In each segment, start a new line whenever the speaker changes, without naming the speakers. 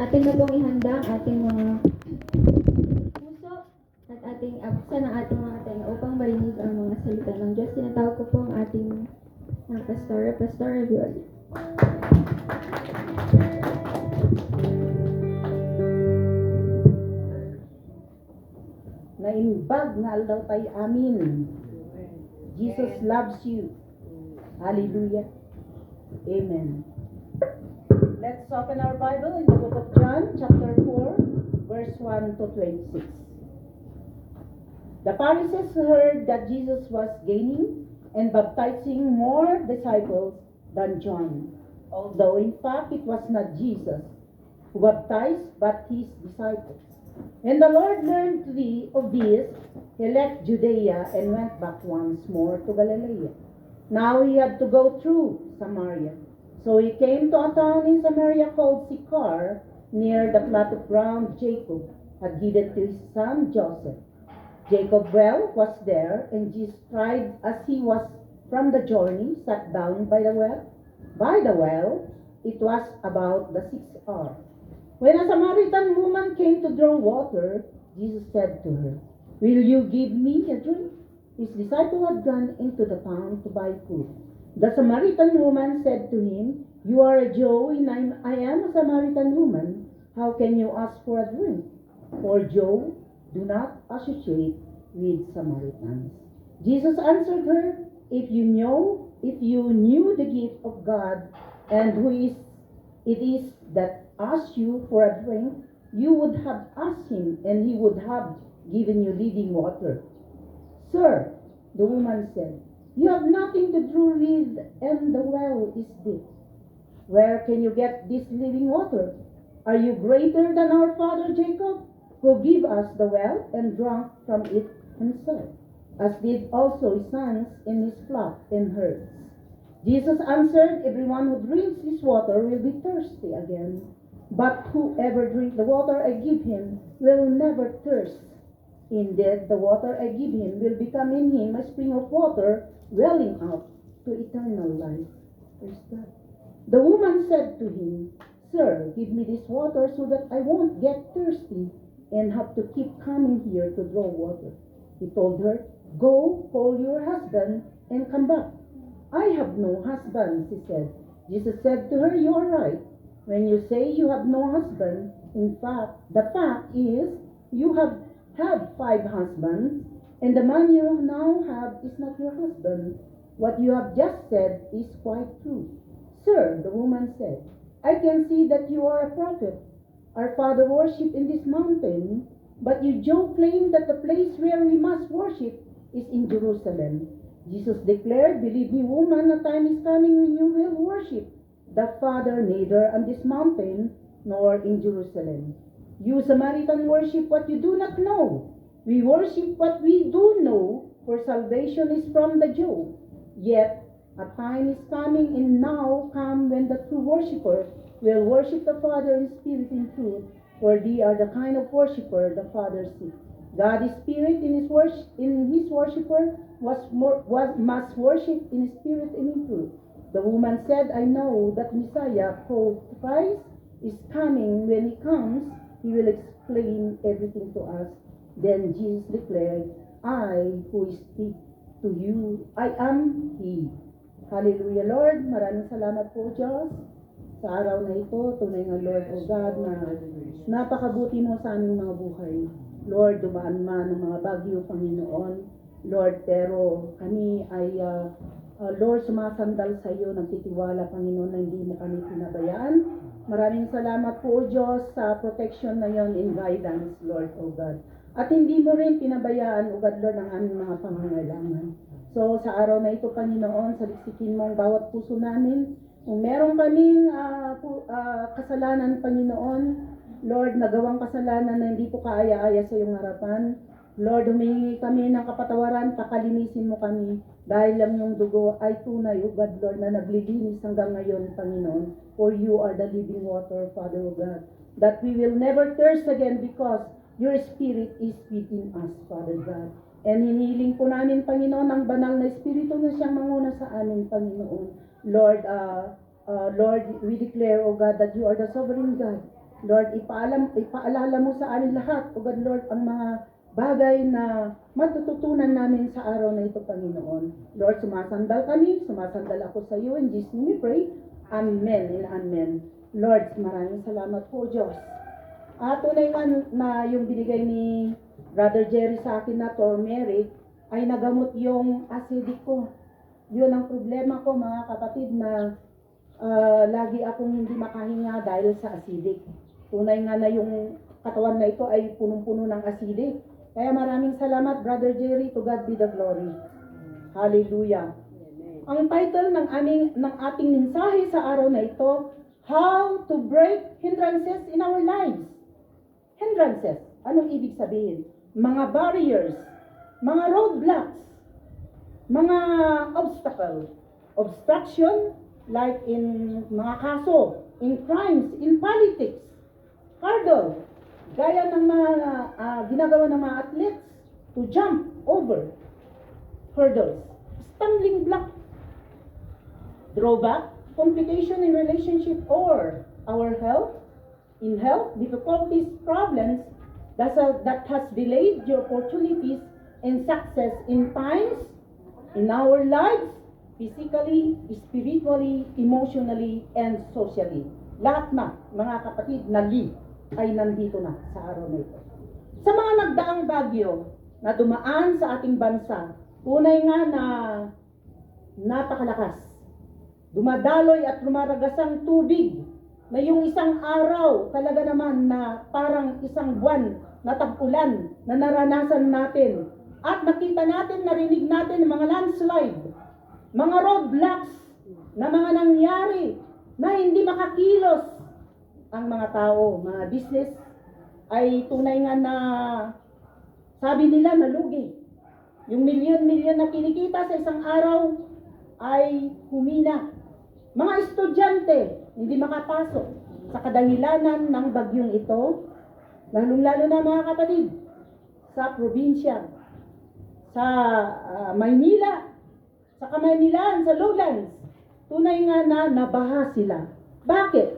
Ating na pong ihanda ang ating mga puso at ating buksan ang ating mga tenga upang marinig ang mga salita ng Diyos. Tinatawag ko po ang ating Pastor Violi.
Naimbag na aldaw tayo amin. Jesus loves you. Hallelujah. Amen. Let's open our Bible in the book of John, chapter 4, verse 1 to 26. The Pharisees heard that Jesus was gaining and baptizing more disciples than John, although in fact it was not Jesus who baptized, but his disciples. When the Lord learned of this, he left Judea and went back once more to Galilee. Now he had to go through Samaria. So he came to a town in Samaria called Sychar, near the plot of ground Jacob had given to his son Joseph. Jacob's well was there, and Jesus tried as he was from the journey, sat down by the well. By the well, it was about the 6th hour. When a Samaritan woman came to draw water, Jesus said to her, "Will you give me a drink?" His disciple had gone into the town to buy food. The Samaritan woman said to him, "You are a Jew, and I am a Samaritan woman. How can you ask for a drink?" For Jews do not associate with Samaritans. Jesus answered her, If you knew the gift of God, and who it is that asks you for a drink, you would have asked him, and he would have given you living water." "Sir," the woman said, "you have nothing to draw with, and the well is deep. Where can you get this living water? Are you greater than our father Jacob, who gave us the well and drank from it himself, as did also his sons and his flock and herds?" Jesus answered, "Everyone who drinks this water will be thirsty again. But whoever drinks the water I give him will never thirst. Indeed, the water I give him will become in him a spring of water welling up to eternal life." Praise God. The woman said to him, "Sir, give me this water so that I won't get thirsty and have to keep coming here to draw water." He told her, "Go, call your husband and come back." "I have no husband," she said. Jesus said to her, "You are right when you say you have no husband. In fact, the fact is you have had 5 husbands, and the man you now have is not your husband. What you have just said is quite true." "Sir," the woman said, "I can see that you are a prophet. Our father worshipped in this mountain, but you Jews claim that the place where we must worship is in Jerusalem." Jesus declared, "Believe me, woman, a time is coming when you will worship the Father neither on this mountain nor in Jerusalem. You Samaritan worship what you do not know. We worship what we do know, for salvation is from the Jew. Yet a time is coming, and now come, when the true worshiper will worship the Father in spirit and truth, for they are the kind of worshiper the Father seeks. God is spirit, in his worshiper must worship in spirit and in truth." The woman said, "I know that Messiah, called Christ, is coming. When he comes, he will explain everything to us." Then Jesus declared, "I who speak to you, I am He." Hallelujah, Lord. Maraming salamat po, Diyos, sa araw na ito. Tunay nga, Lord, O God, na napakabuti mo sa aming mga buhay. Lord, dumaan man ng mga bagyo, Panginoon. Lord, pero kami ay, Lord, sumasandal sa iyo, nagtitiwala, Panginoon, na hindi mo kami pinabayaan. Maraming salamat po, Diyos, sa protection na yon and guidance, Lord, O God. At hindi mo rin pinabayaan, O God, Lord, ang aming mga pangangailangan. So, sa araw na ito, Panginoon, saliksikin mo ang bawat puso namin. Kung meron kaming kasalanan, Panginoon, Lord, nagawang kasalanan na hindi po kaaya-aya sa iyong harapan, Lord, humingi kami ng kapatawaran, pakalinisin mo kami, dahil ang iyong dugo ay tunay, O God, Lord, na naglilinis hanggang ngayon, Panginoon. For you are the living water, Father, O God, that we will never thirst again because your Spirit is within us, Father God. And hinihiling po namin, Panginoon, ang banal na Espiritu na siyang manguna sa amin, Panginoon. Lord, we declare, O God, that you are the sovereign God. Lord, ipaalala mo sa amin lahat, O God Lord, ang mga bagay na matututunan namin sa araw na ito, Panginoon. Lord, sumasandal kami, sumasandal ako sa iyo. In Jesus' name we pray. Amen and amen. Lord, maraming salamat po, Diyos. Tunay nga na yung binigay ni Brother Jerry sa akin na turmeric ay nagamot yung acidic ko. Yun ang problema ko, mga kapatid, na lagi akong hindi makahinga dahil sa acidic. Tunay nga na yung katawan na ito ay punong-puno ng acidic. Kaya maraming salamat, Brother Jerry. To God be the glory. Hallelujah. Ang title ng ating mensahe sa araw na ito, How to Break Hindrances in Our Lives. Hindrances. Anong ibig sabihin? Mga barriers, mga roadblocks, mga obstacle, obstruction, like in mga kaso, in crimes, in politics, hurdle, gaya ng mga ginagawa ng mga athletes to jump over hurdles, stumbling block, drawback, complication in relationship or our health, in health, difficulties, problems that has delayed your opportunities and success in times, in our lives, physically, spiritually, emotionally, and socially. Lahat na, mga kapatid, na ay nandito na sa araw na ito. Sa mga nagdaang bagyo na dumaan sa ating bansa, tunay nga na napakalakas. Dumadaloy at lumaragasang tubig na yung isang araw talaga naman na parang isang buwan na tag-ulan na naranasan natin. At nakita natin, narinig natin mga landslide, mga roadblocks na mga nangyari na hindi makakilos ang mga tao, mga business ay tunay nga na sabi nila nalugi. Yung milyon-milyon na kinikita sa isang araw ay humina. Mga estudyante hindi makapasok sa kadahilanan ng bagyong ito, lalong-lalo na mga kapatid, sa probinsya, sa Maynila, sa Kamaynilaan, sa Lowlands, tunay nga na nabaha sila. Bakit?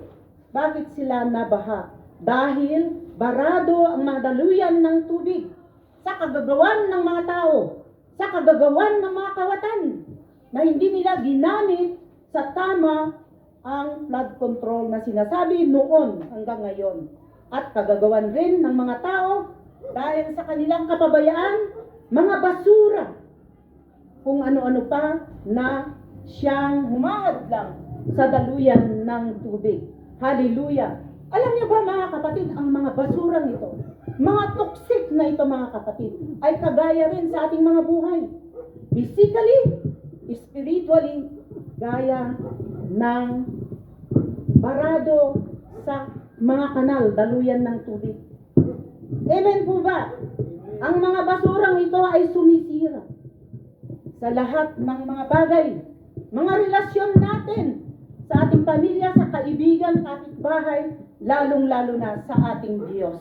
Bakit sila nabaha? Dahil barado ang madaluyan ng tubig sa kagagawan ng mga tao, sa kagagawan ng mga kawatan, na hindi nila ginamit sa tama ang flood control na sinasabi noon hanggang ngayon. At kagagawan rin ng mga tao dahil sa kanilang kapabayaan, mga basura, kung ano-ano pa na siyang humahad lang sa daluyan ng tubig. Hallelujah! Alam niyo ba mga kapatid, ang mga basurang ito, mga toxic na ito mga kapatid, ay kagaya rin sa ating mga buhay. Physically, spiritually, gaya ng barado sa mga kanal, daluyan ng tubig. Amen po ba? Ang mga basurang ito ay sumisira sa lahat ng mga bagay, mga relasyon natin sa ating pamilya, sa kaibigan, kapitbahay, lalong-lalo na sa ating Diyos.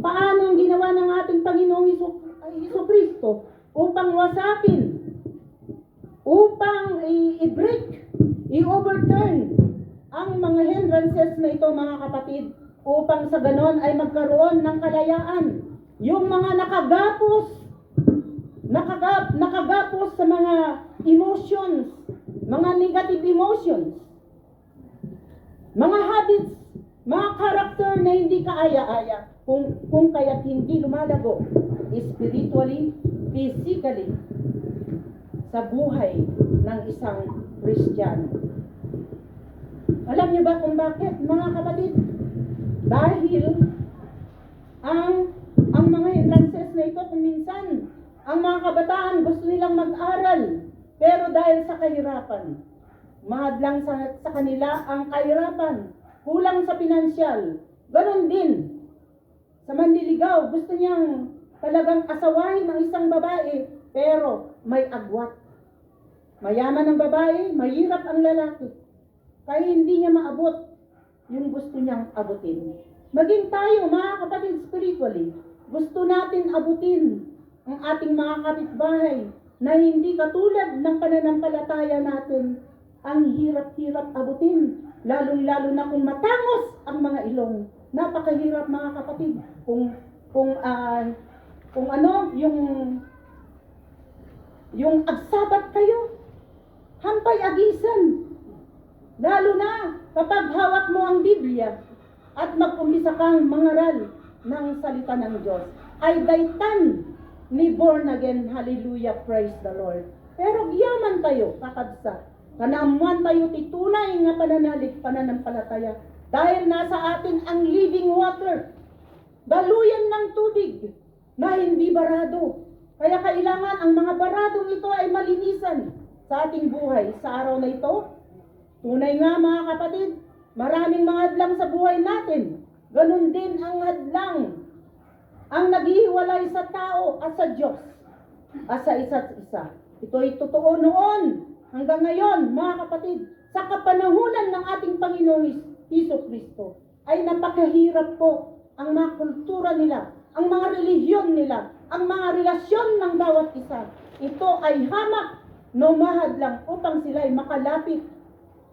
Paano ang ginawa ng ating Panginoong Jesucristo upang wasakin, upang i-break, i-overturn ang mga hindrances na ito mga kapatid, upang sa ganon ay magkaroon ng kalayaan. Yung mga nakagapos sa mga emotions, mga negative emotions, mga habits, mga character na hindi kaaya-aya, kung kaya't hindi lumalago spiritually, physically, sa buhay ng isang Kristiyano. Alam niyo ba kung bakit, mga kapatid? Dahil ang mga hindrances na ito, kung minsan, ang mga kabataan gusto nilang mag-aral, pero dahil sa kahirapan, mahadlang sa kanila ang kahirapan, kulang sa pinansyal. Ganon din sa manliligaw, gusto niyang talagang asawahin ang isang babae, pero may agwat. Mayaman ang babae, mahirap ang lalaki. Kaya hindi niya maabot yung gusto niyang abutin. Maging tayo, mga kapatid, spiritually, gusto natin abutin ang ating mga kapitbahay na hindi katulad ng pananampalataya natin. Ang hirap-hirap abutin, lalong-lalo na kung matangos ang mga ilong. Napakahirap mga kapatid. Kung ano, yung agsabat kayo, hampay agisan. Lalo na kapag hawak mo ang Biblia at mag-umpisa kang mangaral ng salita ng Diyos, ay daytan ni born again, hallelujah, praise the Lord. Pero giyaman tayo, kakabsa, kanamuan tayo titunay nga pananalig, pananampalataya, dahil nasa atin ang living water, daluyan ng tubig na hindi barado. Kaya kailangan ang mga baradong ito ay malinisan sa ating buhay sa araw na ito. Tunay nga mga kapatid, maraming mga hadlang sa buhay natin. Ganon din ang hadlang ang naghihiwalay sa tao at sa Diyos at sa isa't isa. Ito'y totoo noon hanggang ngayon mga kapatid. Sa kapanahunan ng ating Panginoong Hesus-Kristo ay napakahirap po ang mga kultura nila, ang mga relihiyon nila, ang mga relasyon ng bawat isa. Ito ay hamak no mahadlang upang sila ay makalapit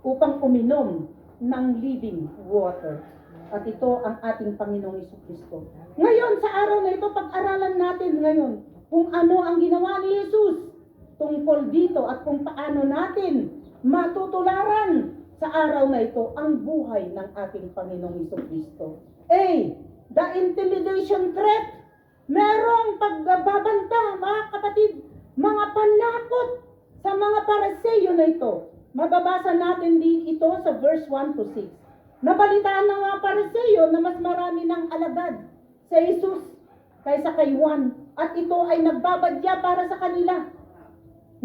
upang uminom ng living water. At ito ang ating Panginoong Hesus-Kristo. Ngayon, sa araw na ito, pag-aralan natin ngayon kung ano ang ginawa ni Jesus tungkol dito at kung paano natin matutularan sa araw na ito ang buhay ng ating Panginoong Hesus-Kristo. A. The intimidation threat. Merong pagbabanta, mga kapatid, mga panakot sa mga Pariseo na ito. Mababasa natin din ito sa verse 1 to 6. Nabalitaan ng mga Pariseo na mas marami ng alagad sa Jesus kaysa kay Juan. At ito ay nagbabadya para sa kanila.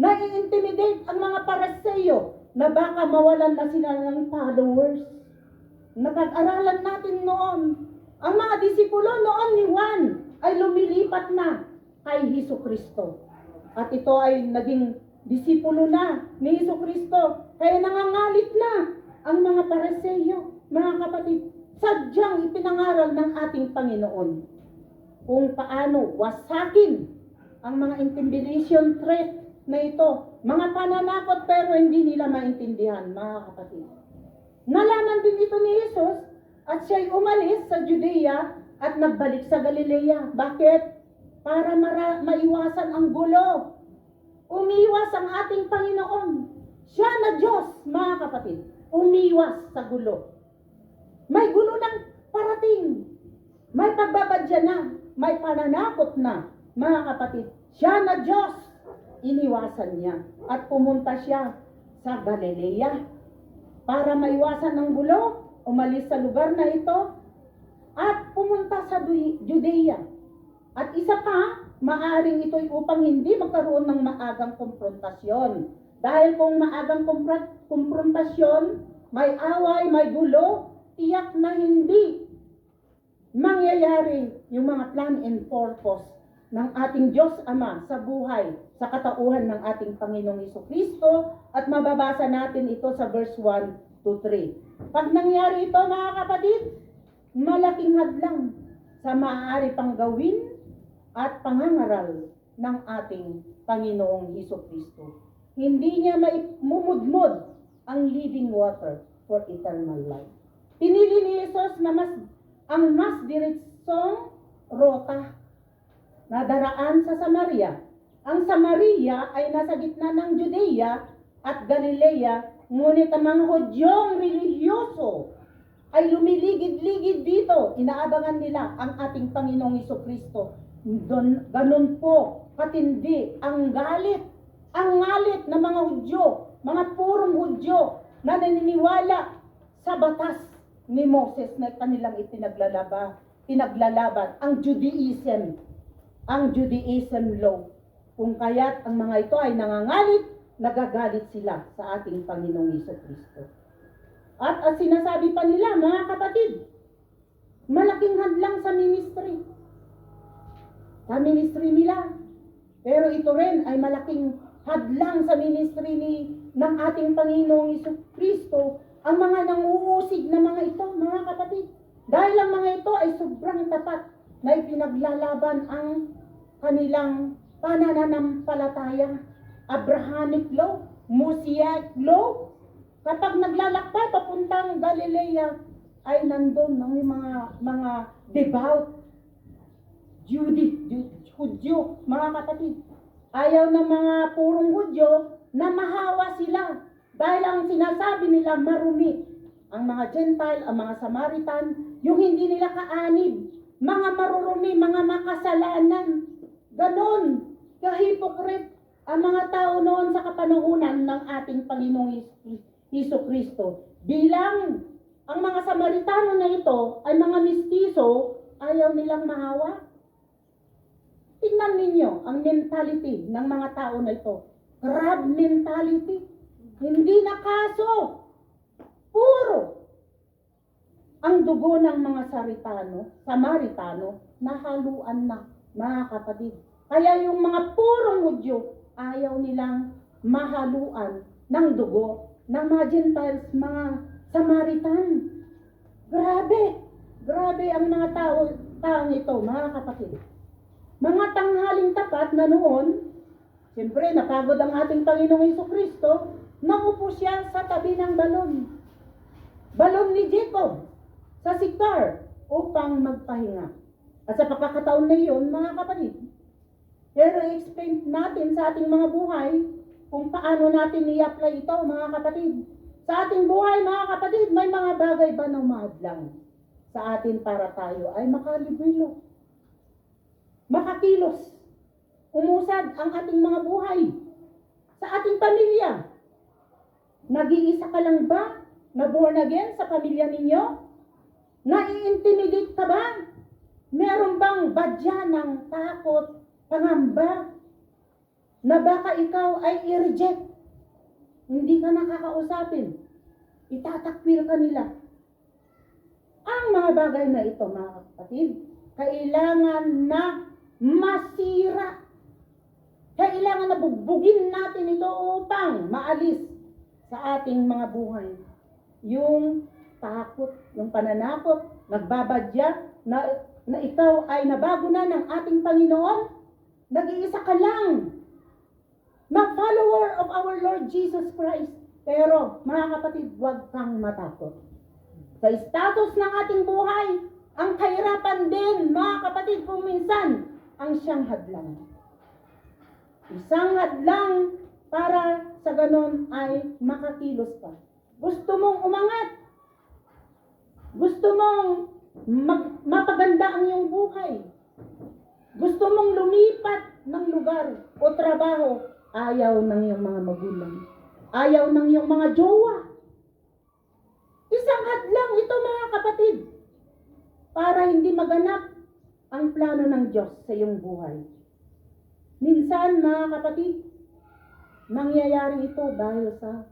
Nai-intimidate ang mga Pariseo na baka mawalan na sila ng followers. Napag-aralan natin noon. Ang mga disipulo noon ni Juan ay lumilipat na kay Hesus-Kristo. At ito ay naging disipulo na ni Hesus-Kristo. Kaya nangangalit na ang mga Pariseo, mga kapatid. Sadyang ipinangaral ng ating Panginoon kung paano wasakin ang mga intimidation threat na ito. Mga pananakot pero hindi nila maintindihan, mga kapatid. Nalaman din ito ni Jesus at siya'y umalis sa Judea at nagbalik sa Galilea. Bakit? Para maiwasan ang gulo. Umiwas ang ating Panginoon. Siya na Diyos, mga kapatid. Umiwas sa gulo. May gulo ng parating. May pagbabadya na. May pananakot na, mga kapatid. Siya na Diyos. Iniwasan niya. At pumunta siya sa Galilea. Para maiwasan ang gulo, umalis sa lugar na ito at pumunta sa Judea. At isa pa, maaring ito'y upang hindi magkaroon ng maagang konfrontasyon. Dahil kung maagang konfrontasyon, may away, may gulo, tiyak na hindi mangyayari yung mga plan and purpose ng ating Diyos Ama sa buhay, sa katauhan ng ating Panginoong Hesus-Kristo. At mababasa natin ito sa verse 1 to 3. Pag nangyari ito, mga kapatid, malaking hadlang sa maaari pang gawin at pangangaral ng ating Panginoong Hesus-Kristo. Hindi niya maimumudmod ang living water for eternal life. Pinili ni Jesus na ang mas diretsong rota na daraan sa Samaria. Ang Samaria ay nasa gitna ng Judea at Galilea, ngunit ang mga Hudyong religyoso ay lumiligid-ligid dito. Inaabangan nila ang ating Panginoong Hesus-Kristo. Ganun po katindi ang galit ng mga Hudyo, mga purong Hudyo na naniniwala sa batas ni Moses na kanilang pinaglalaban, ang Judaism law. Kung kaya't ang mga ito ay nangangalit, nagagalit sila sa ating Panginoong Hesus-Kristo. At sinasabi pa nila, mga kapatid, malaking hadlang sa ministry. Sa ministry nila. Pero ito rin ay malaking hadlang sa ministry ng ating Panginoong Hesus-Kristo, ang mga nanguusig na mga ito, mga kapatid. Dahil ang mga ito ay sobrang tapat na ipinaglalaban ang kanilang pananampalataya. Abrahamic law, Mosaic law. Kapag naglalakbay papuntang Galilea, ay nandun ng mga devout Hudyo, mga kapatid. Ayaw ng mga purong Hudyo na mahawa sila dahil ang sinasabi nila marumi. Ang mga Gentile, ang mga Samaritan, yung hindi nila kaanib, mga marurumi, mga makasalanan. Ganon, kahipokrit ang mga tao noon sa kapanahunan ng ating Panginoong Hesus Kristo. Bilang ang mga Samaritano na ito ay mga mistiso, ayaw nilang mahawa. Tingnan ninyo ang mentality ng mga tao na ito. Crab mentality. Hindi na kaso. Puro. Ang dugo ng mga Samaritano, nahaluan na, mga kapatid. Kaya yung mga purong Hudyo, ayaw nilang mahaluan ng dugo ng mga Gentiles, mga Samaritan. Grabe. Grabe ang mga taong ito, mga kapatid. Mga tanghaling tapat na noon, siyempre napagod ang ating Panginoong Jesucristo, naupo siya sa tabi ng balon. Balon ni Jacob sa Sicar upang magpahinga. At sa pagkakataon na iyon, mga kapatid, pero i-explain natin sa ating mga buhay kung paano natin i-apply ito, mga kapatid. Sa ating buhay, mga kapatid, may mga bagay ba na umaadlang sa atin para tayo ay makalibilo, makakilos, umusad ang ating mga buhay sa ating pamilya. Nag-iisa ka lang ba na born again sa pamilya ninyo? Nai-intimidate ka ba? Meron bang badya ng takot, pangamba, na baka ikaw ay i-reject? Hindi ka nakakausapin. Itatakwil ka nila. Ang mga bagay na ito, mga kapatid, kailangan na masira. Kailangan na bugbugin natin ito upang maalis sa ating mga buhay. Yung takot, yung pananakot, nagbabadya na ikaw ay nabago na ng ating Panginoon, nag-iisa ka lang, mag-follower of our Lord Jesus Christ. Pero, mga kapatid, huwag kang matakot. Sa status ng ating buhay, ang kahirapan din, mga kapatid, kung minsan, ang siyang hadlang. Isang hadlang para sa ganon ay makakilos ka. Gusto mong umangat. Gusto mong mapaganda ang iyong buhay. Gusto mong lumipat ng lugar o trabaho. Ayaw ng iyong mga magulang. Ayaw ng iyong mga jowa. Isang hadlang ito, mga kapatid, para hindi maganap ang plano ng Diyos sa iyong buhay. Minsan, mga kapatid, nangyayari ito dahil sa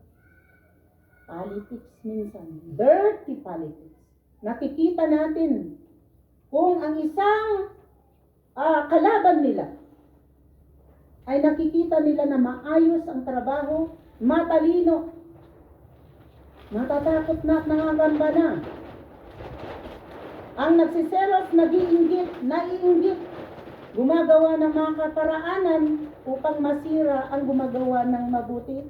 politics minsan. Dirty politics. Nakikita natin kung ang isang kalaban nila ay nakikita nila na maayos ang trabaho, matalino, natatakot na at nangangamba na. Ang nagsiselos, naiinggit, gumagawa ng mga kaparaanan upang masira ang gumagawa ng mabuti.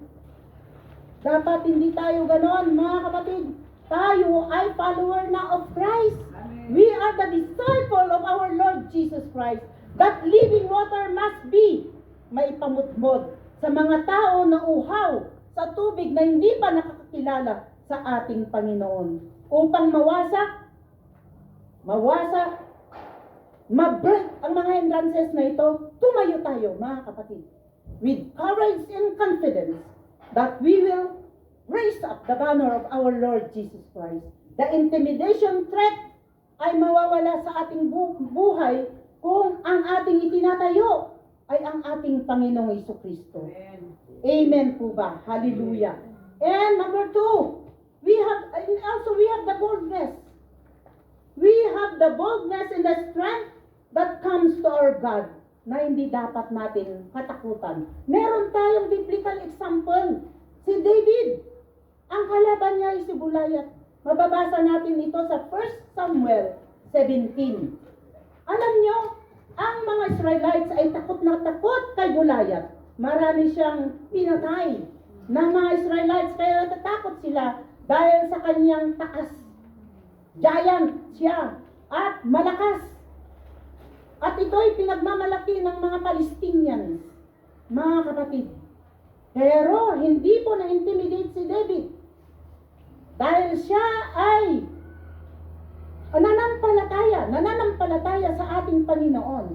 Dapat hindi tayo ganon, mga kapatid. Tayo ay follower na of Christ. Amen. We are the disciple of our Lord Jesus Christ. That living water must be maipamutmod sa mga tao na uhaw sa tubig na hindi pa nakakakilala sa ating Panginoon. Upang mawasak, ma-break ang mga hindrances na ito, tumayo tayo, mga kapatid, with courage and confidence that we will raise up the banner of our Lord Jesus Christ. The intimidation threat ay mawawala sa ating buhay kung ang ating itinatayo ay ang ating Panginoong Jesucristo. Amen. Amen po ba? Hallelujah. And number 2, we have the boldness. We have the boldness and the strength that comes to our God na hindi dapat natin katakutan. Meron tayong biblical example. Si David, ang kalaban niya ay si Goliath. Mababasa natin ito sa 1 Samuel 17. Alam nyo, ang mga Israelites ay takot na takot kay Goliath. Marami siyang pinatay ng mga Israelites, kaya natatakot sila dahil sa kanyang taas. Giant siya at malakas. At ito'y pinagmamalaki ng mga Palestinians, mga kapatid. Pero hindi po na-intimidate si David. Dahil siya ay nananampalataya sa ating Panginoon.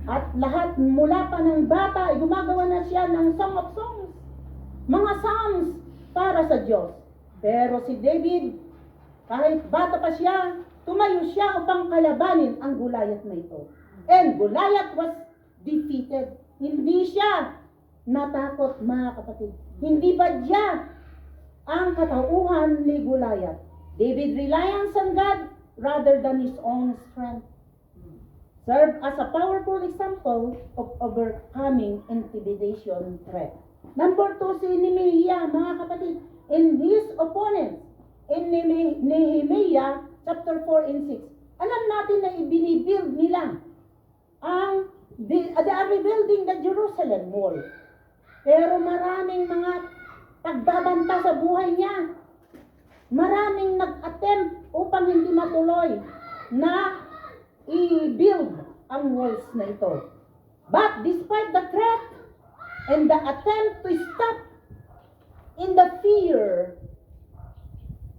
At lahat mula pa ng bata ay gumagawa na siya ng Song of Songs, mga psalms para sa Diyos. Pero si David, kahit bata pa siya, tumayo siya upang kalabanin ang Goliath na ito. And Goliath was defeated. Hindi siya natakot, mga kapatid. Hindi ba siya ang katauhan ni Goliath? David reliance on God rather than his own strength serve as a powerful example of overcoming intimidation threat. Number 2, si Nehemiah, mga kapatid, in his opponents, in Nehemiah chapter 4 and 6, alam natin na ibinibuild nila they are rebuilding the Jerusalem wall. Pero maraming mga pagbabanta sa buhay niya. Maraming nag-attempt upang hindi matuloy na i-build ang walls na ito. But despite the threat and the attempt to stop in the fear,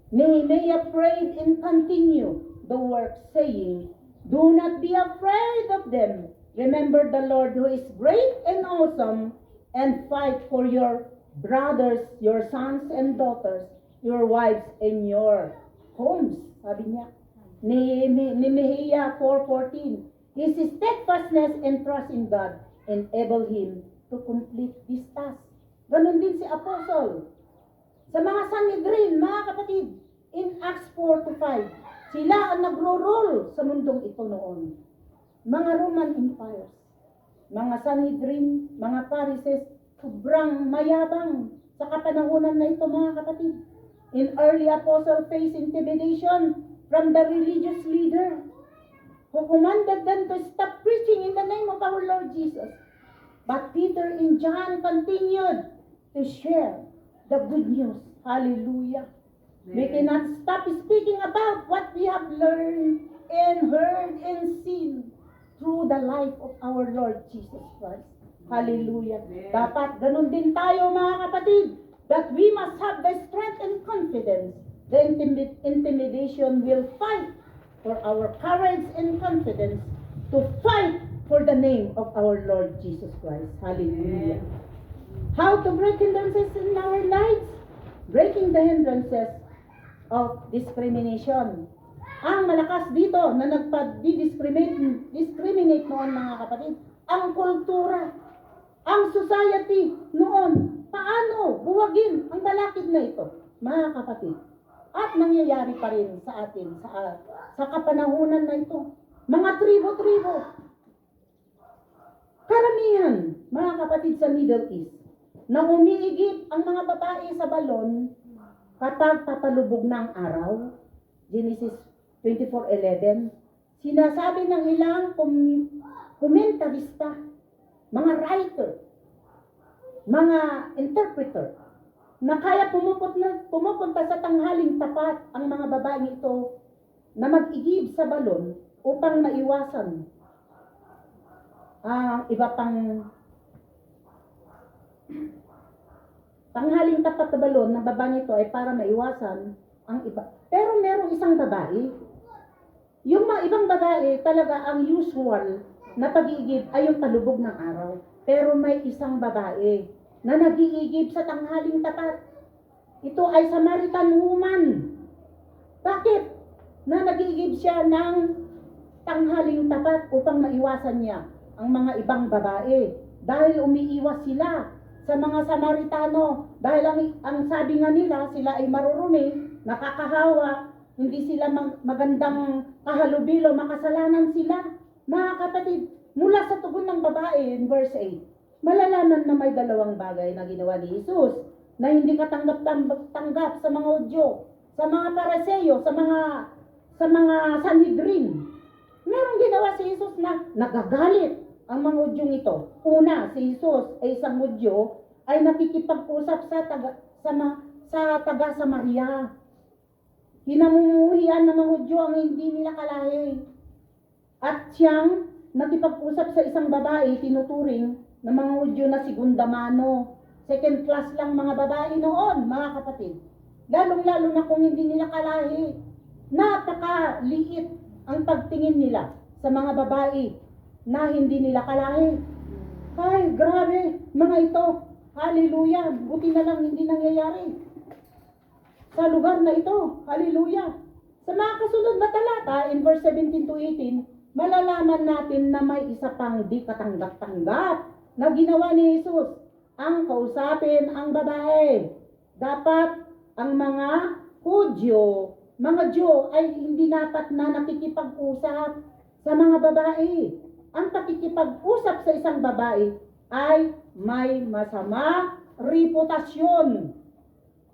Nehemiah prayed and continued the work, saying, "Do not be afraid of them. Remember the Lord who is great and awesome, and fight for your brothers, your sons and daughters, your wives and your homes." Sabi niya. Nehemiah 4:14. His steadfastness and trust in God enabled him to complete this task. Ganon din si Apostle. Sa mga Sanhedrin, mga kapatid, in Acts 4-5, sila ang nagro-rule sa mundong ito noon. Mga Roman empires, mga Sanhedrin, mga Pharisees, sobrang mayabang sa kapanahunan na ito, mga kapatid. In early apostle faced intimidation from the religious leader who commanded them to stop preaching in the name of our Lord Jesus. But Peter and John continued to share the good news. Hallelujah. We cannot stop speaking about what we have learned and heard and seen through the life of our Lord Jesus Christ. Hallelujah. Dapat ganun din tayo, mga kapatid, that we must have the strength and confidence. The intimidation will fight for our courage and confidence to fight for the name of our Lord Jesus Christ. Hallelujah. How to break hindrances in our lives? Breaking the hindrances of discrimination. Ang malakas dito na nagpa-discriminate noon, mga kapatid, ang kultura, ang society noon, paano buwagin ang balakid na ito, mga kapatid. At nangyayari pa rin sa atin, sa kapanahunan na ito. Mga tribo-tribo. Karamihan, mga kapatid, sa Middle East, na umiigip ang mga babae sa balon kapag papalubog ng araw. Genesis 24:11. Sinasabi ng ilang komentarista, mga writer, mga interpreter, na kaya pumupunta sa tanghaling tapat ang mga babaeng ito na mag-igib sa balon upang maiwasan ang iba pang tanghaling tapat na balon ng babaeng ito ay para maiwasan ang iba. Pero merong isang babae, yung mga ibang babae talaga ang usual na pag-iigib ay yung palubog ng araw. Pero may isang babae na nag-iigib sa tanghaling tapat. Ito ay Samaritan woman. Bakit? Na nag-iigib siya ng tanghaling tapat upang maiwasan niya ang mga ibang babae. Dahil umiiwas sila sa mga Samaritano. Dahil ang sabi nga nila, sila ay marurumi, nakakahawa, hindi sila magandang kahalubilo, makasalanan sila. Mga kapatid, mula sa tugon ng babae, in verse 8, malalaman na may dalawang bagay na ginawa ni Jesus na hindi katanggap-tanggap sa mga Hudyo, sa mga Pariseo, sa mga Sanhedrin. Merong ginawa si Jesus na nagagalit ang mga Hudyong ito. Una, si Jesus ay isang Hudyo ay nakikipag-usap sa taga-Samaria. Pinamumuhian ng mga Hudyo ang hindi nila kalahi. At siyang nakipag-usap sa isang babae, tinuturing ng mga Hudyo na segunda mano. Second class lang mga babae noon, mga kapatid. Lalong-lalo na kung hindi nila kalahi. Napakaliit ang pagtingin nila sa mga babae na hindi nila kalahi. Ay, grabe, mga ito. Hallelujah. Buti na lang hindi nangyayari sa lugar na ito. Hallelujah. Sa mga kasunod na talata, in verse 17 to 18, malalaman natin na may isa pang di katanggap-tanggap na ginawa ni Jesus. Ang kausapin ang babae. Dapat ang mga Hudyo, mga Diyo ay hindi dapat na nakikipag-usap sa mga babae. Ang pakikipag-usap sa isang babae ay may masama reputasyon.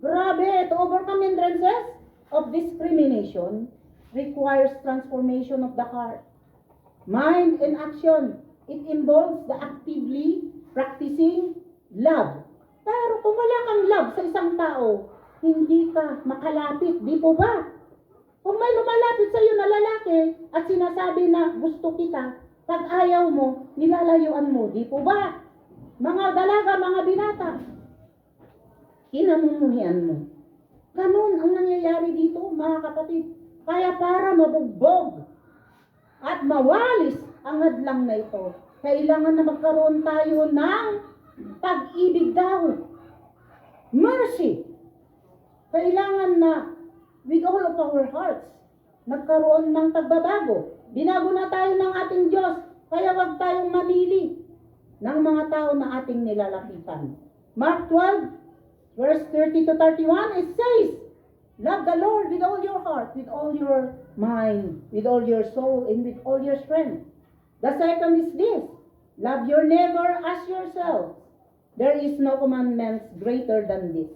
Grabe, to overcome hindrances of discrimination requires transformation of the heart, mind, and action. It involves the actively practicing love. Pero kung wala kang love sa isang tao, hindi ka makalapit, di po ba? Kung may lumalapit sa iyo na lalaki at sinasabi na gusto kita, pag ayaw mo, nilalayuan mo, di po ba? Mga dalaga, mga binata, kinamumuhian mo. Ganun ang nangyayari dito, mga kapatid. Kaya para mabugbog at mawalis ang hadlang na ito, kailangan na magkaroon tayo ng pag-ibig daw. Mercy. Kailangan na with all of our hearts, nagkaroon ng pagbabago. Binago na tayo ng ating Diyos, kaya wag tayong mamili ng mga tao na ating nilalapitan. Mark 12, verse 30 to 31, it says, love the Lord with all your heart, with all your mind, with all your soul, and with all your strength. The second is this, love your neighbor as yourself. There is no commandment greater than this.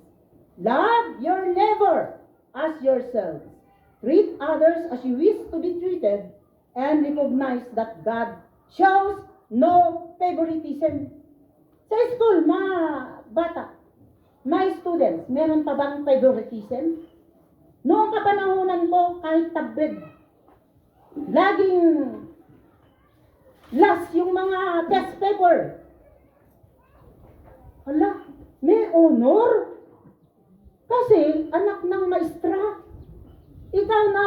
Love your neighbor as yourself. Treat others as you wish to be treated, and recognize that God shows no favoritism. Sa school, mga bata, my students, meron pa bang favoritism? Noong kapanahunan ko, kahit tabid, laging last yung mga test paper. Hala, may honor. Kasi anak ng maestra. Ikaw na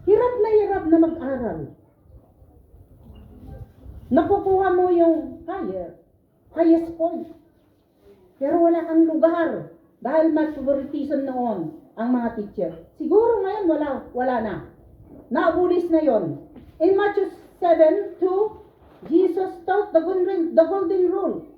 hirap na mag-aral. Nakukuha mo yung highest point. Pero wala kang lugar dahil may favoritism noon ang mga teacher. Siguro ngayon wala na. Naubulis na yon. In Matthew 7:2, Jesus taught the golden rule.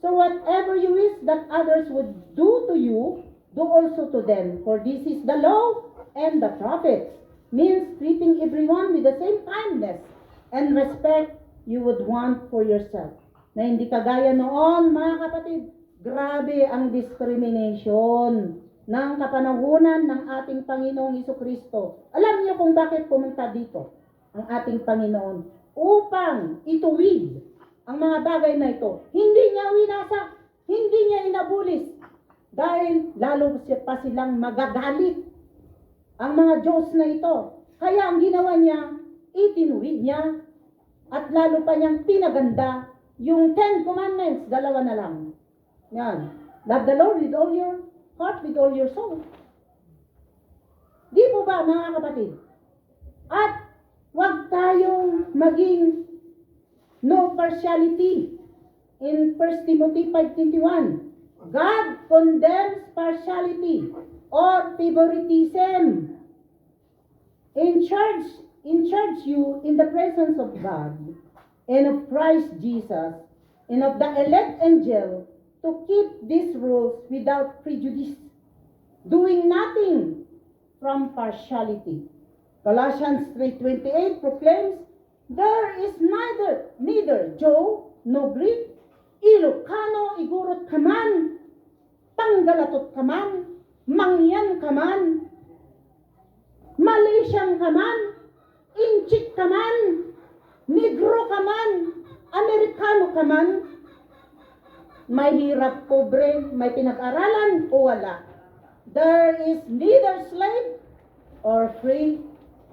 So whatever you wish that others would do to you, do also to them. For this is the law and the prophets. Means treating everyone with the same kindness and respect you would want for yourself. Na hindi kagaya noon, mga kapatid, grabe ang discrimination ng kapanahunan ng ating Panginoong Jesucristo. Alam niyo kung bakit pumunta dito ang ating Panginoon? Upang ituwid ang mga bagay na ito. Hindi niya winasak, hindi niya inabulis. Dahil lalo pa silang magagalit ang mga Diyos na ito. Kaya ang ginawa niya, itinuwid niya at lalo pa niyang pinaganda yung 10 Commandments, 2 na lang. Yan. Love the Lord with all your heart, with all your soul. Di po ba, mga kapatid? At wag tayong maging no partiality. In 1 Timothy 5:21, God condemns partiality or favoritism. Charge you in the presence of God and of Christ Jesus and of the elect angel to keep these rules without prejudice, doing nothing from partiality. Colossians 3:28 proclaims, there is neither Jew nor Greek, Ilocano, Igorot ka man, Panggalatot ka man, Mangyan ka man, Malaysian ka man, Inchik ka man, Negro ka man, Amerikano ka man, may hirap, pobre, may pinag-aralan o wala. There is neither slave or free.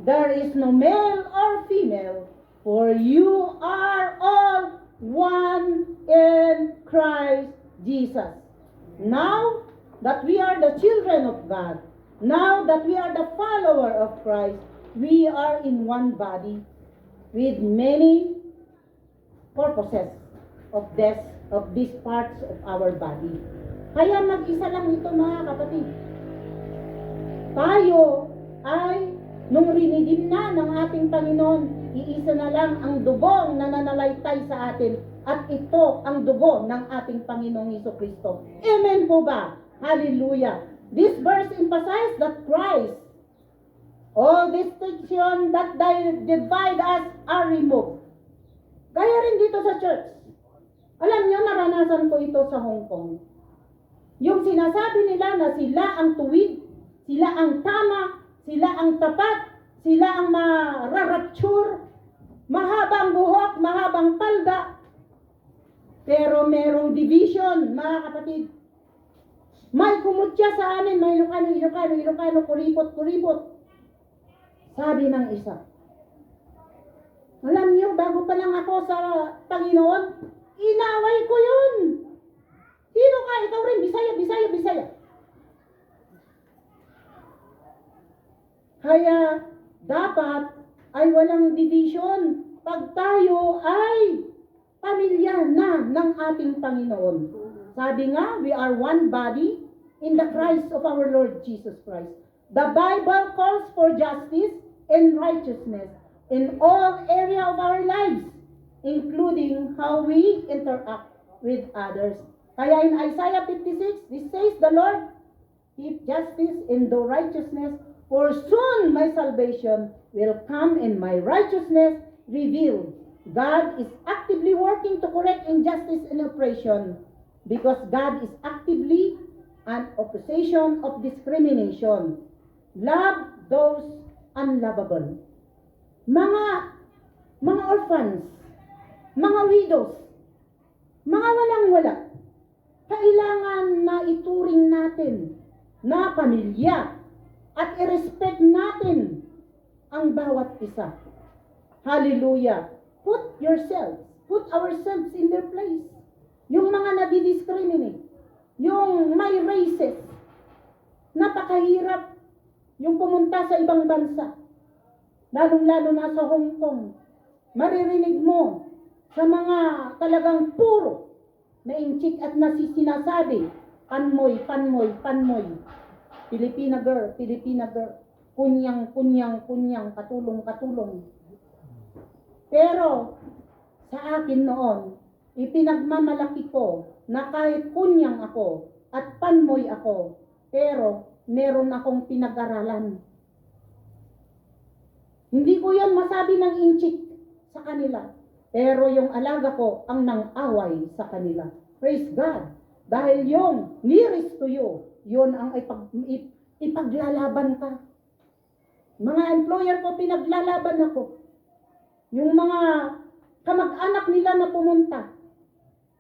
There is no male or female, for you are all one in Christ Jesus. Now that we are the children of God, now that we are the follower of Christ, we are in one body with many purposes of these parts of our body. Kaya mag-isa lang ito, mga kapatid. Tayo ay nung rinidim na ng ating Panginoon, iisa na lang ang dugong na nananalaytay sa atin, at ito ang dugo ng ating Panginoong Jesucristo. Amen po ba? Hallelujah! This verse emphasizes that Christ, all distinction that divide us are removed. Kaya rin dito sa church. Alam niyo, naranasan ko ito sa Hong Kong. Yung sinasabi nila na sila ang tuwid, sila ang tama, sila ang tapat, sila ang mararapture, mahabang buhok, mahabang palda. Pero merong division, mga kapatid. May kumutya sa amin, may Ilocano, kuripot. Sabi ng isa, alam niyo, bago pa lang ako sa Panginoon, inaway ko yun. Sino ka? Ikaw rin, Bisaya. Kaya, dapat ay walang division pag tayo ay pamilya na ng ating Panginoon. Sabi nga, we are one body in the Christ of our Lord Jesus Christ. The Bible calls for justice and righteousness in all area of our lives, including how we interact with others. Kaya in Isaiah 56, this says the Lord, keep justice and do righteousness, for soon my salvation will come and my righteousness revealed. God is actively working to correct injustice and oppression, because God is actively an opposition of discrimination. Love those unlovable. Mga orphans, mga widows, mga walang-wala, kailangan na ituring natin na pamilya at i-respect natin ang bawat isa. Hallelujah! Put ourselves in their place. Yung mga nadi-discriminate, yung may races, napakahirap yung pumunta sa ibang bansa, lalong-lalo na sa Hong Kong. Maririnig mo sa mga talagang puro na inchik at sinasabi, panmoy, Filipina girl, kunyang, katulong. Pero sa akin noon, ipinagmamalaki ko na kahit kunyang ako at panmoy ako, pero meron akong pinag-aralan. Hindi ko yan masabi ng inchik sa kanila, pero yung alaga ko ang nang-away sa kanila. Praise God! Dahil yung nearest to you, yun ang ipaglalaban ka. Mga employer ko, pinaglalaban ako. Yung mga kamag-anak nila na pumunta,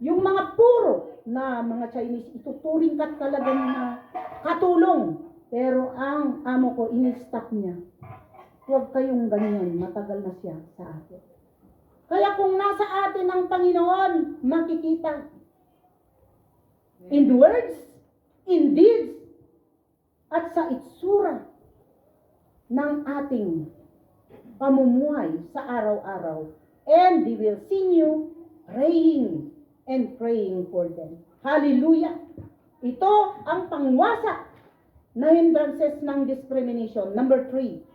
yung mga puro na mga Chinese, ituturing ka talaga na katulong. Pero ang amo ko, in-stop niya. Huwag kayong ganyan, matagal na siya sa atin. Kaya kung nasa atin ang Panginoon, makikita. In words, in deeds, at sa itsura ng ating pamumuhay sa araw-araw. And they will see you praying and praying for them. Hallelujah! Ito ang pangwasak na hindrances ng discrimination. Number 3.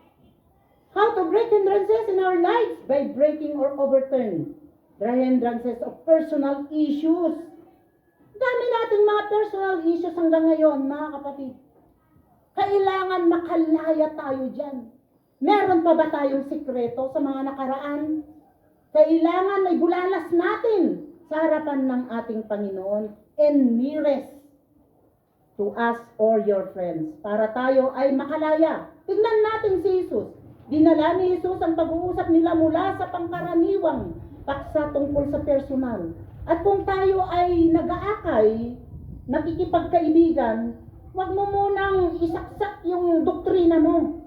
How to break hindrances in our lives? By breaking or overturning the hindrances of personal issues. Dami nating mga personal issues hanggang ngayon, mga kapatid. Kailangan makalaya tayo dyan. Meron pa ba tayong sikreto sa mga nakaraan? Kailangan ay bulalas natin sa harapan ng ating Panginoon and nearest to us or your friends para tayo ay makalaya. Tignan natin si Jesus. Dinala ni Jesus ang pag-uusap nila mula sa pangkaraniwang paksa tungkol sa personal. At kung tayo ay nag-aakay, nakikipagkaibigan, huwag mo munang isaksak yung doktrina mo.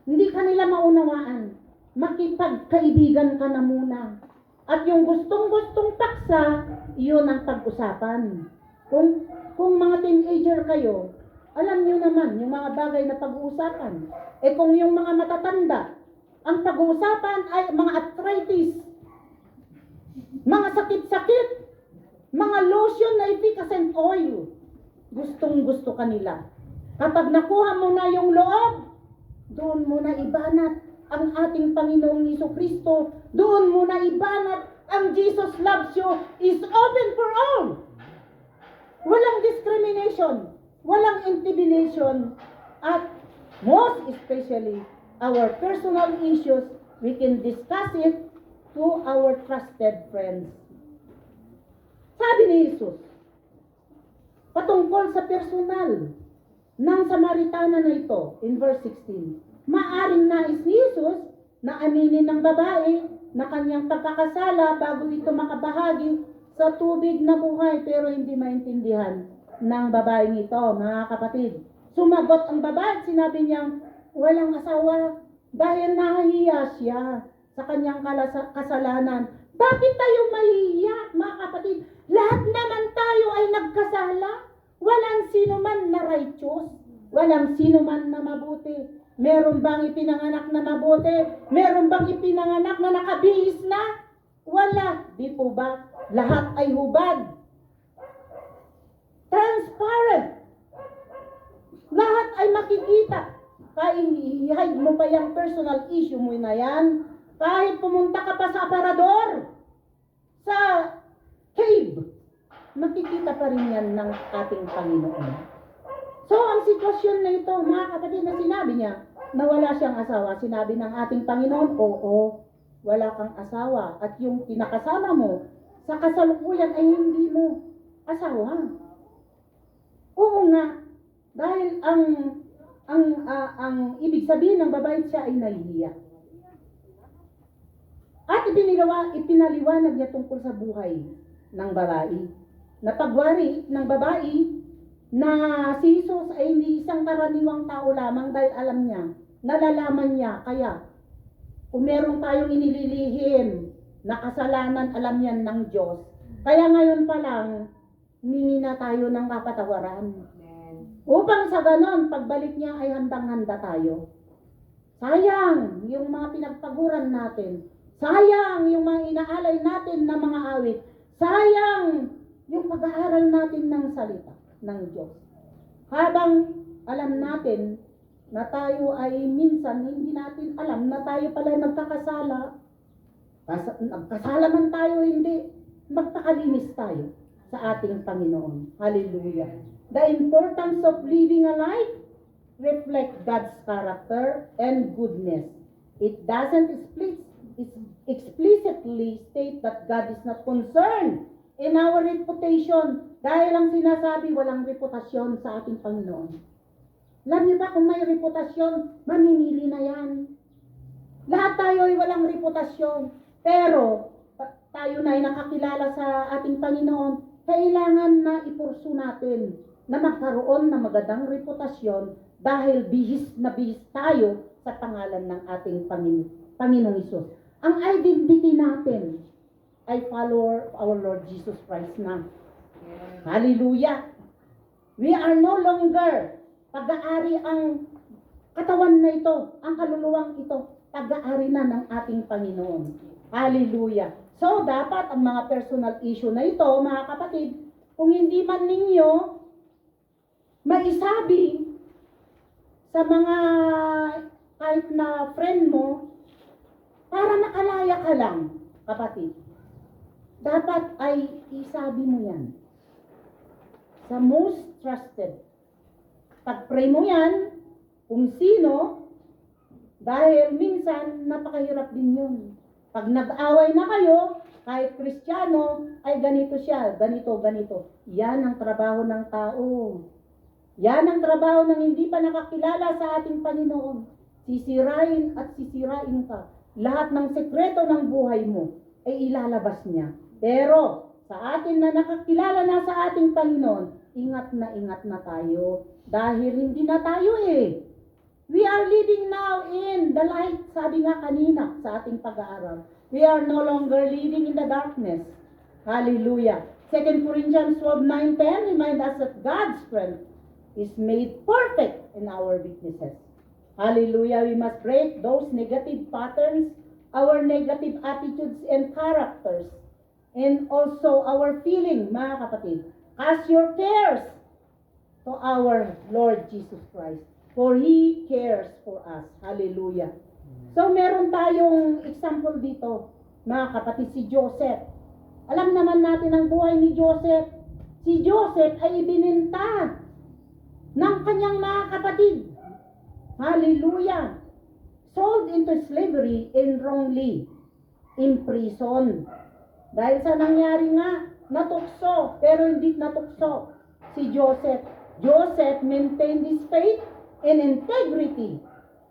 hindi ka nila maunawaan. Makipagkaibigan ka na muna. At yung gustong-gustong paksa, yun ang pag-usapan. Kung mga teenager kayo, alam nyo naman yung mga bagay na pag-uusapan. Kung yung mga matatanda, ang pag-uusapan ay mga arthritis, mga sakit-sakit, mga lotion na efficacent oil. Gustong-gusto kanila. Kapag nakuha mo na yung loob, doon mo na ibanat ang ating Panginoong Jesucristo. Doon mo na ibanat ang Jesus loves you is open for all. Walang discrimination, walang intimidation, at most especially, our personal issues, we can discuss it to our trusted friends. Sabi ni Jesus, patungkol sa personal ng Samaritana na ito, in verse 16, maaring nais ni Jesus na aminin ng babae na kanyang pagkakasala bago ito makabahagi sa tubig na buhay, pero hindi maintindihan ng babaeng ito, mga kapatid. Sumagot ang babae at sinabi niyang walang asawa dahil nahihiya siya sa kanyang kasalanan. Bakit tayo mahihiya, mga kapatid? Lahat naman tayo ay nagkasala. Walang sino man na righteous. Walang sino man na mabuti. Meron bang ipinanganak na mabuti? Meron bang ipinanganak na nakabihis na? Wala. Di po ba? Lahat ay hubad. Transparent. Lahat ay makikita. Kahit i-hide mo pa yung personal issue mo na yan. Kahit pumunta ka pa sa aparador, sa cave, makikita pa rin yan ng ating Panginoon. So, ang sitwasyon na ito, mga kapatid, na sinabi niya na wala siyang asawa, sinabi ng ating Panginoon, oo, wala kang asawa. At yung pinakasama mo sa kasalukuyan ay hindi mo asawa. Oo nga, dahil ang ibig sabihin ng babae siya ay nahihiya. At ipinaliwanag niya tungkol sa buhay ng babae. Napagwari ng babae na si Jesus ay hindi isang karaniwang tao lamang dahil alam niya, nalalaman niya. Kaya, kung meron tayong inililihim na kasalanan, alam niyan ng Diyos. Kaya ngayon pa lang, humingi na tayo ng kapatawaran. Upang sa ganon, pagbalik niya ay handang-handa tayo. Sayang yung mga pinagpaguran natin. Sayang yung mga inaalay natin na mga awit. Sayang yung pag-aaral natin ng salita ng Diyos. Habang alam natin na tayo ay minsan hindi natin alam na tayo pala nagkakasala. Nagkasala man tayo, hindi. Magpakalinis tayo sa ating Panginoon. Hallelujah. The importance of living a life reflect God's character and goodness. It doesn't explicitly state that God is not concerned in our reputation. Dahil ang sinasabi, walang reputasyon sa ating Panginoon. Alam niyo ba kung may reputasyon, mamimili na yan. Lahat tayo ay walang reputasyon. Pero, tayo na ay nakakilala sa ating Panginoon, kailangan na ipursu natin na magkaroon ng magandang reputasyon dahil bihis na bihis tayo sa pangalan ng ating Panginoong Hesus. Ang identity natin ay follower of our Lord Jesus Christ na. Hallelujah! We are no longer pag-aari ang katawan na ito, ang kaluluwang ito, pag-aari na ng ating Panginoon. Hallelujah! So, dapat ang mga personal issue na ito, mga kapatid, kung hindi man ninyo maisabi sa mga kahit na friend mo, para nakalaya ka lang, kapatid. Dapat ay isabi mo yan sa most trusted. Pag-pray mo yan, kung sino, dahil minsan napakahirap din yun. Pag nag-away na kayo, kahit Kristiyano, ay ganito siya, ganito. Yan ang trabaho ng tao. Yan ang trabaho ng hindi pa nakakilala sa ating Panginoon. Sisirain at sisirain ka. Lahat ng sekreto ng buhay mo ay ilalabas niya. Pero sa atin na nakakilala na sa ating Panginoon, ingat na tayo. Dahil hindi na tayo We are living now in the light, sabi nga kanina sa ating pag-aaral. We are no longer living in the darkness. Hallelujah. 2 Corinthians 12:9-10 remind us that God's strength is made perfect in our weaknesses. Hallelujah. We must break those negative patterns, our negative attitudes and characters, and also our feeling, mga kapatid. Cast your cares to our Lord Jesus Christ, for He cares for us. Hallelujah. So meron tayong example dito, mga kapatid, si Joseph. Alam naman natin ang buhay ni Joseph. Si Joseph ay ibininta ng kanyang mga kapatid. Hallelujah. Sold into slavery and wrongly imprisoned. Dahil sa nangyari nga, natukso, pero hindi natukso si Joseph. Joseph maintained his faith and integrity,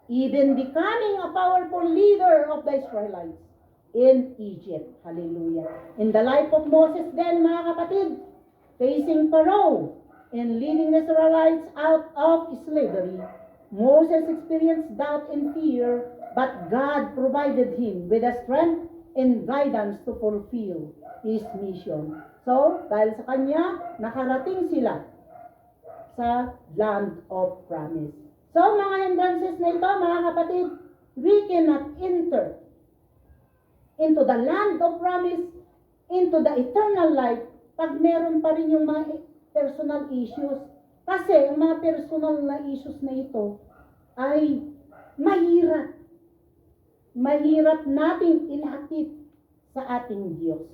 even becoming a powerful leader of the Israelites in Egypt. Hallelujah. In the life of Moses then, mga kapatid, facing Pharaoh and leading the Israelites out of slavery, Moses experienced doubt and fear, but God provided him with the strength and guidance to fulfill his mission. So, dahil sa kanya, nakarating sila sa land of promise. So, mga hindrances na ito, mga kapatid, we cannot enter into the land of promise, into the eternal life, pag meron pa rin yung mga personal issues. Kasi, ang mga personal na issues na ito ay mahirap. Mahirap nating inakit sa ating Diyos.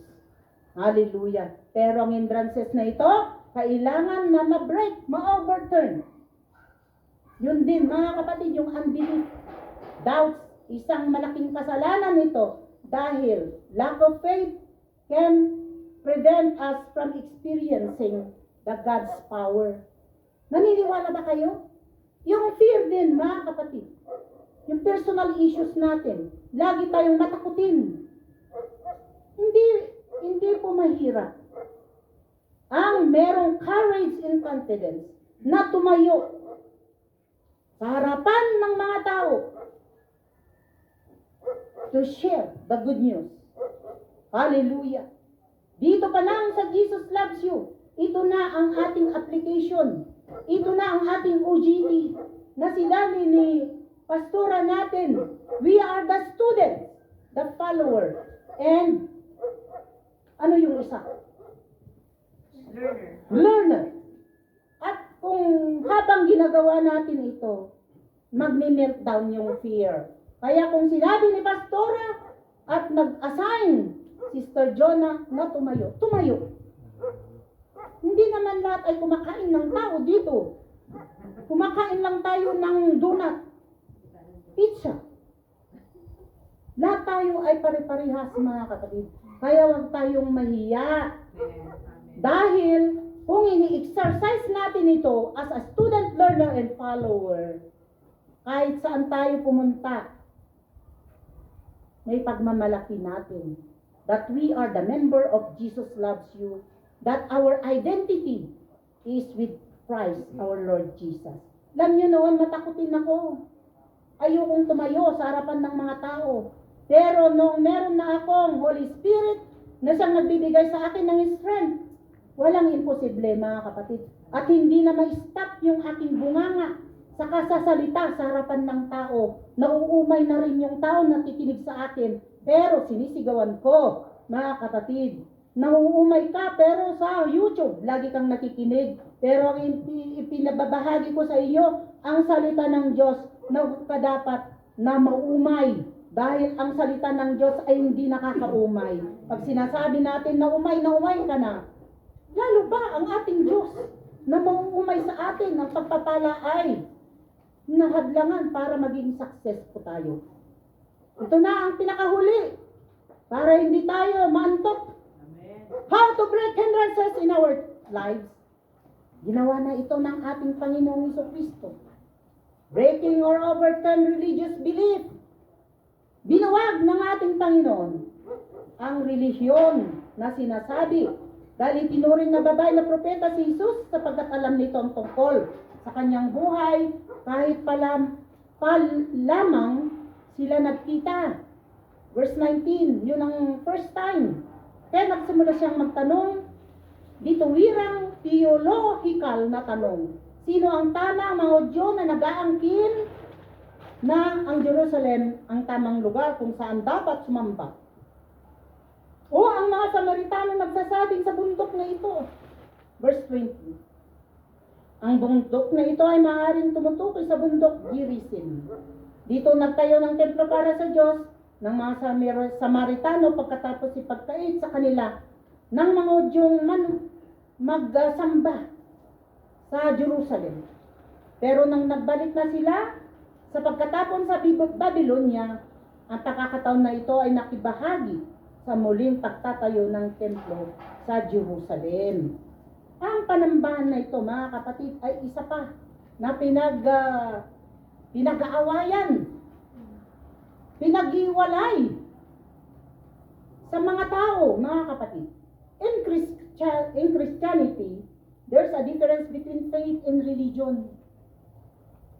Hallelujah. Pero ang hindrances na ito, kailangan na ma-break, ma-overturn. Yun din, mga kapatid, yung unbelief, doubts, isang malaking kasalanan nito dahil lack of faith can prevent us from experiencing the God's power. Naniniwala ba kayo? Yung fear din, mga kapatid, yung personal issues natin, lagi tayong matakutin. Hindi po mahirap ang merong courage and confidence na tumayo sa harapan ng mga tao to share the good news. Hallelujah. Dito pa lang sa Jesus Loves You, ito na ang ating application. Ito na ang ating OGT na sinabi ni pastora natin. We are the students, the follower, and ano yung isa? Learner. At kung habang ginagawa natin ito, magme-meltdown yung fear. Kaya kung sinabi ni pastora at nag-assign Sister Jonah na tumayo, tumayo. Hindi naman lahat ay kumakain ng tao dito. Kumakain lang tayo ng donut, pizza. Lahat tayo ay pare-parehas, mga kapatid. Kaya huwag tayong mahiya. Dahil kung ini-exercise natin ito as a student, learner, and follower, kahit saan tayo pumunta, may pagmamalaki natin that we are the member of Jesus Loves You, that our identity is with Christ, our Lord Jesus. Alam nyo noon, matakutin ako. Ayokong tumayo sa harapan ng mga tao. Pero nung meron na akong Holy Spirit na siyang nagbibigay sa akin ng strength, walang imposible, mga kapatid. At hindi na ma-stop yung aking bunganga sa kasasalita sa harapan ng tao. Nauumay na rin yung tao na nakikinig sa akin. Pero sinisigawan ko, mga kapatid. Nauumay ka, pero sa YouTube, lagi kang nakikinig. Pero ang ipinababahagi ko sa iyo, ang salita ng Diyos na dapat na maumay. Dahil ang salita ng Diyos ay hindi nakakaumay. Pag sinasabi natin na umay ka na, lalo ba ang ating Diyos na mauumay sa atin ang pagpapala ay nahadlangan para maging successful tayo. Ito na ang pinakahuli para hindi tayo maantok. How to break hindrances in our lives. Ginawa na ito ng ating Panginoong Jesucristo. Breaking or overturn religious belief. Binuwag ng ating Panginoon ang relihiyon na sinasabi dahil itinuring na babae na propeta si Jesus sapagkat alam nito ang tungkol sa kanyang buhay kahit pa lamang sila nagkita. Verse 19, yun ang first time. Kaya nagsimula siyang magtanong, dito wirang theological na tanong. Sino ang tama, mga Hudyo, na nag-aangkin na ang Jerusalem ang tamang lugar kung saan dapat sumamba? O ang mga Samaritano nagsasabing sa bundok na ito. Verse 20. Ang bundok na ito ay maaaring tumutukoy sa bundok Gerizim. Dito nagtayo ng templo para sa Diyos ng mga Samaritano pagkatapos ipagkait sa kanila ng mga Hudyong magsamba sa Jerusalem. Pero nang nagbalik na sila sa pagkatapon sa Babylonia, ang pagkakataon na ito ay nakibahagi sa muling pagtatayo ng templo sa Jerusalem. Ang panambahan na ito, mga kapatid, ay isa pa na pinag-aawayan, pinag-iwalay sa mga tao, mga kapatid. In Christianity, there's a difference between faith and religion.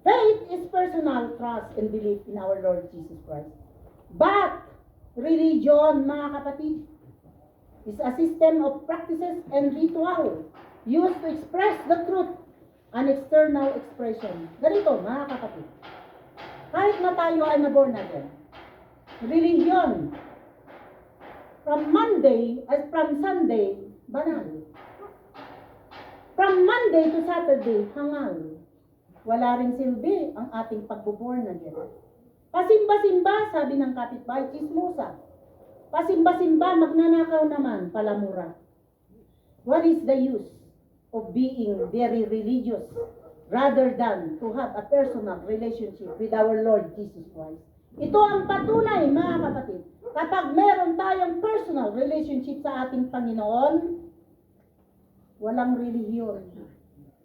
Faith is personal trust and belief in our Lord Jesus Christ. But religion, mga kapatid, is a system of practices and ritual used to express the truth, an external expression. Ganito, mga kapatid. Kahit na tayo ay na-born again, religion, from Sunday, banal. From Monday to Saturday, hangal. Wala ring silbi ang ating pagbo-born again. Pasimba-simba, sabi ng kapitbahay, chismosa. Pasimba-simba, magnanakaw naman, palamura. What is the use of being very religious rather than to have a personal relationship with our Lord Jesus Christ? Ito ang patunay, mga kapatid. Kapag meron tayong personal relationship sa ating Panginoon, walang relihiyon.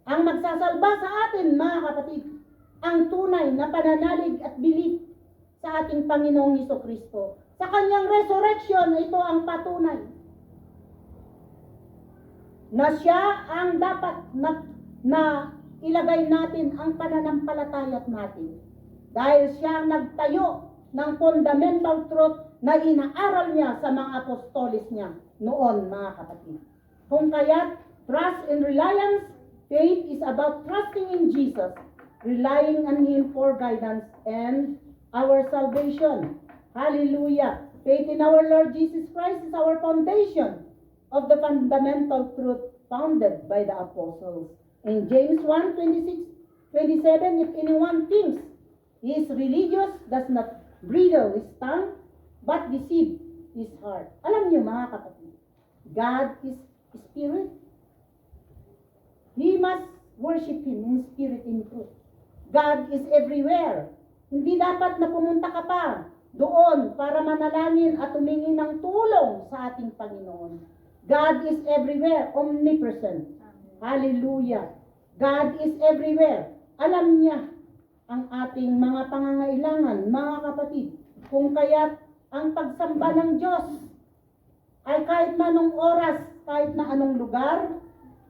Ang magsasalba sa atin, mga kapatid, ang tunay na pananalig at belief sa ating Panginoong Jesucristo. Sa kanyang resurrection, ito ang patunay na siya ang dapat na ilagay natin ang pananampalatayat natin. Dahil siya ang nagtayo ng fundamental truth na inaaral niya sa mga apostolis niya noon, mga kapatid. Kung kaya't trust and reliance, faith is about trusting in Jesus, relying on Him for guidance and our salvation. Hallelujah! Faith in our Lord Jesus Christ is our foundation of the fundamental truth founded by the apostles. In James 1:26-27, if anyone thinks he is religious, does not bridle his tongue, but deceive his heart. Alam niyo, mga kapatid, God is spirit. We must worship Him in spirit and truth. God is everywhere. Hindi dapat na pumunta ka pa doon para manalangin at tumingin ng tulong sa ating Panginoon. God is everywhere, omnipresent. Hallelujah. God is everywhere. Alam niya ang ating mga pangangailangan, mga kapatid. Kung kaya't ang pagsamba ng Diyos ay kahit na anong oras, kahit na anong lugar,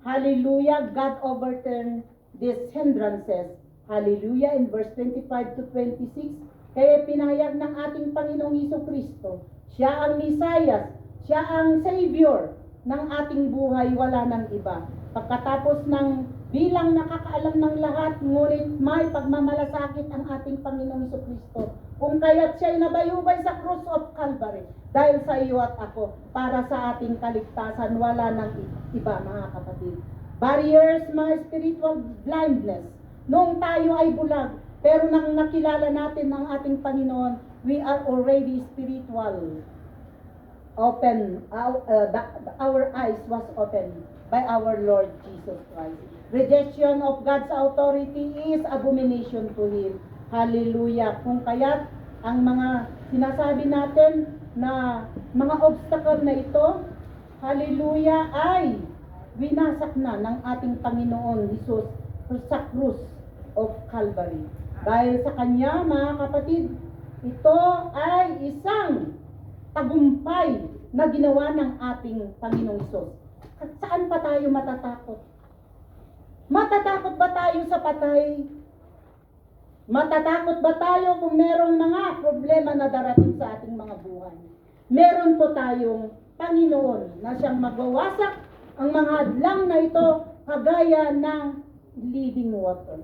hallelujah, God overturned these hindrances. Hallelujah, in verse 25-26, kaya pinahayag ng ating Panginoong Jesucristo, siya ang Mesias, siya ang Savior ng ating buhay, wala nang iba. Pagkatapos ng bilang nakakaalam ng lahat, ngunit may pagmamalasakit ang ating Panginoong Jesucristo. Kung kaya't siya'y nabayubay sa cross of Calvary, dahil sa iyo at ako, para sa ating kaligtasan, wala nang iba, mga kapatid. Barriers, mga spiritual blindness. Noong tayo ay bulag, pero nang nakilala natin ang ating Panginoon, we are already spiritual. Our eyes was opened by our Lord Jesus Christ. Rejection of God's authority is abomination to Him. Hallelujah. Kung kaya't ang mga sinasabi natin na mga obstacle na ito, hallelujah, ay winasak na ng ating Panginoon Jesus sa krus of Calvary. Dahil sa Kanya, mga kapatid, ito ay isang tagumpay na ginawa ng ating Panginoong Hesus. At saan pa tayo matatakot? Matatakot ba tayo sa patay? Matatakot ba tayo kung merong mga problema na darating sa ating mga buhay? Meron po tayong Panginoon na siyang magwawasak ang mga hadlang na ito kagaya ng living water.